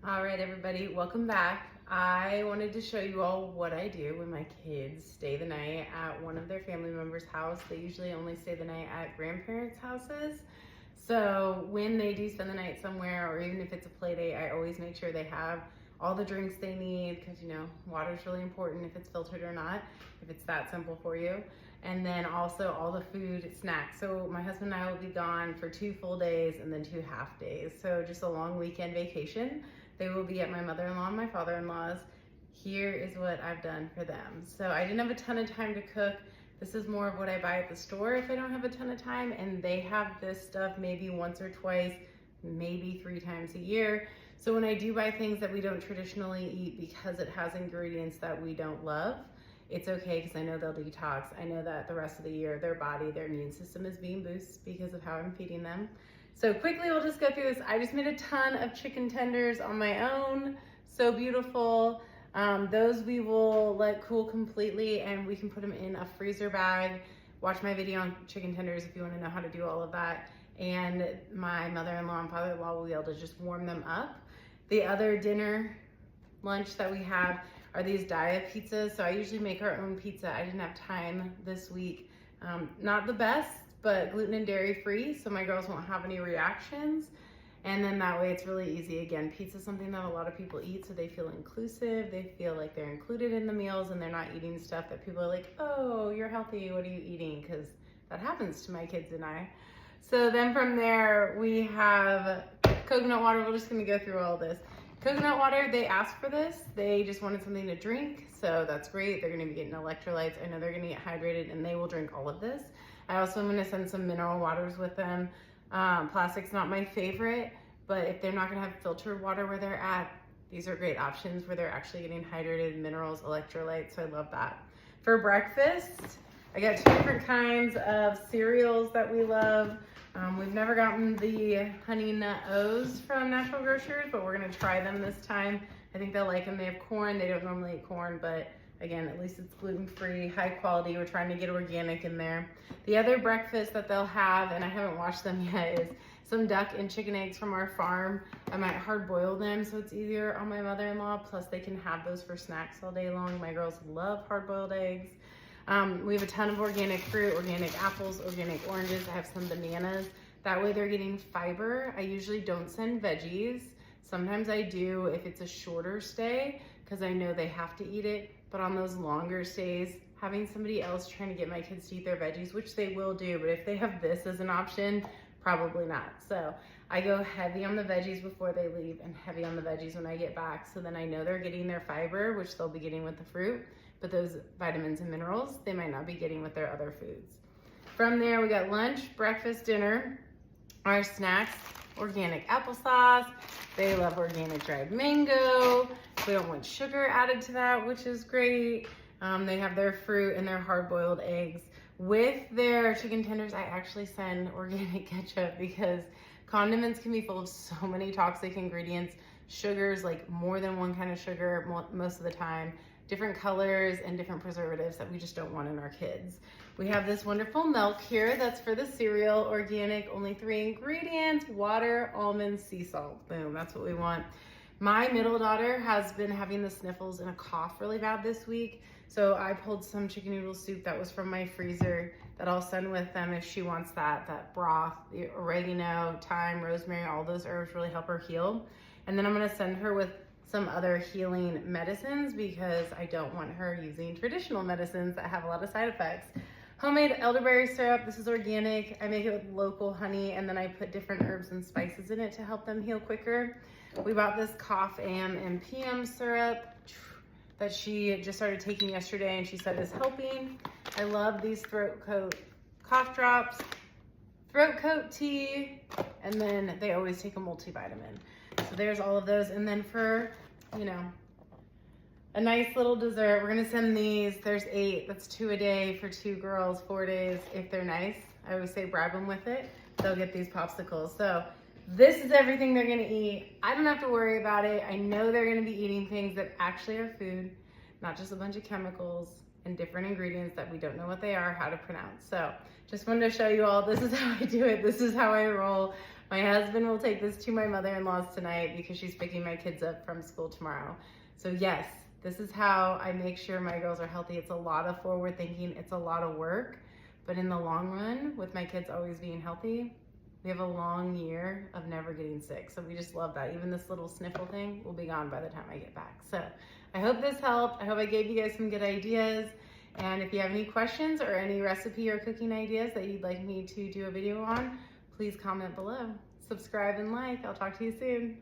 All right, everybody, welcome back. I wanted to show you all what I do when my kids stay the night at one of their family members' house. They usually only stay the night at grandparents' houses. So when they do spend the night somewhere, or even if it's a play date, I always make sure they have all the drinks they need, because water is really important if it's filtered or not, if it's that simple for you. And then also all the food, snacks. So my husband and I will be gone for 2 full days and then 2 half days. So just a long weekend vacation. They will be at my mother-in-law and my father-in-law's. Here is what I've done for them. So I didn't have a ton of time to cook. This is more of what I buy at the store if I don't have a ton of time, and they have this stuff maybe once or twice, maybe 3 times a year. So when I do buy things that we don't traditionally eat because it has ingredients that we don't love, it's okay, because I know they'll detox. I know that the rest of the year, their body, their immune system is being boosted because of how I'm feeding them. So quickly, we'll just go through this. I just made a ton of chicken tenders on my own. So beautiful. Those we will let cool completely, and we can put them in a freezer bag. Watch my video on chicken tenders if you want to know how to do all of that. And my mother-in-law and father-in-law will be able to just warm them up. The other dinner lunch that we have are these diet pizzas. So I usually make our own pizza. I didn't have time this week. Not the best, but gluten and dairy free, so my girls won't have any reactions. And then that way it's really easy. Again, pizza is something that a lot of people eat, so they feel inclusive. They feel like they're included in the meals, and they're not eating stuff that people are like, oh, you're healthy, what are you eating? Because that happens to my kids and I. So then from there, we have coconut water. We're just gonna go through all this. Coconut water, they asked for this. They just wanted something to drink, so that's great. They're gonna be getting electrolytes. I know they're gonna get hydrated, and they will drink all of this. I also am gonna send some mineral waters with them. Plastic's not my favorite, but if they're not gonna have filtered water where they're at, these are great options where they're actually getting hydrated, minerals, electrolytes, so I love that. For breakfast, I got 2 different kinds of cereals that we love. We've never gotten the Honey Nut O's from Natural Grocers, but we're gonna try them this time. I think they'll like them. They have corn. They don't normally eat corn, but again, at least it's gluten-free, high quality. We're trying to get organic in there. The other breakfast that they'll have, and I haven't washed them yet, is some duck and chicken eggs from our farm. I might hard boil them so it's easier on my mother-in-law. Plus they can have those for snacks all day long. My girls love hard boiled eggs. We have a ton of organic fruit, organic apples, organic oranges. I have some bananas. That way they're getting fiber. I usually don't send veggies. Sometimes I do if it's a shorter stay, because I know they have to eat it. But on those longer stays, having somebody else trying to get my kids to eat their veggies, which they will do, but if they have this as an option, probably not. So I go heavy on the veggies before they leave and heavy on the veggies when I get back. So then I know they're getting their fiber, which they'll be getting with the fruit, but those vitamins and minerals, they might not be getting with their other foods. From there, we got lunch, breakfast, dinner, our snacks, organic applesauce. They love organic dried mango. We don't want sugar added to that, which is great. They have their fruit and their hard-boiled eggs. With their chicken tenders, I actually send organic ketchup because condiments can be full of so many toxic ingredients. Sugars, like more than one kind of sugar most of the time, different colors and different preservatives that we just don't want in our kids. We have this wonderful milk here that's for the cereal, organic, only 3 ingredients, water, almonds, sea salt. Boom, that's what we want. My middle daughter has been having the sniffles and a cough really bad this week. So I pulled some chicken noodle soup that was from my freezer that I'll send with them if she wants that broth, the oregano, thyme, rosemary, all those herbs really help her heal. And then I'm gonna send her with some other healing medicines because I don't want her using traditional medicines that have a lot of side effects. Homemade elderberry syrup, this is organic. I make it with local honey, and then I put different herbs and spices in it to help them heal quicker. We bought this cough AM and PM syrup that she just started taking yesterday, and she said is helping. I love these throat coat cough drops, throat coat tea, and then they always take a multivitamin. So there's all of those. And then for, a nice little dessert, we're gonna send these. There's 8, that's 2 a day for 2 girls, 4 days. If they're nice, I always say bribe them with it. They'll get these popsicles. So this is everything they're gonna eat. I don't have to worry about it. I know they're gonna be eating things that actually are food, not just a bunch of chemicals and different ingredients that we don't know what they are, how to pronounce. So just wanted to show you all, this is how I do it. This is how I roll. My husband will take this to my mother-in-law's tonight because she's picking my kids up from school tomorrow. So yes, this is how I make sure my girls are healthy. It's a lot of forward thinking. It's a lot of work. But in the long run, with my kids always being healthy, we have a long year of never getting sick. So we just love that. Even this little sniffle thing will be gone by the time I get back. So I hope this helped. I hope I gave you guys some good ideas. And if you have any questions or any recipe or cooking ideas that you'd like me to do a video on, please comment below. Subscribe and like. I'll talk to you soon.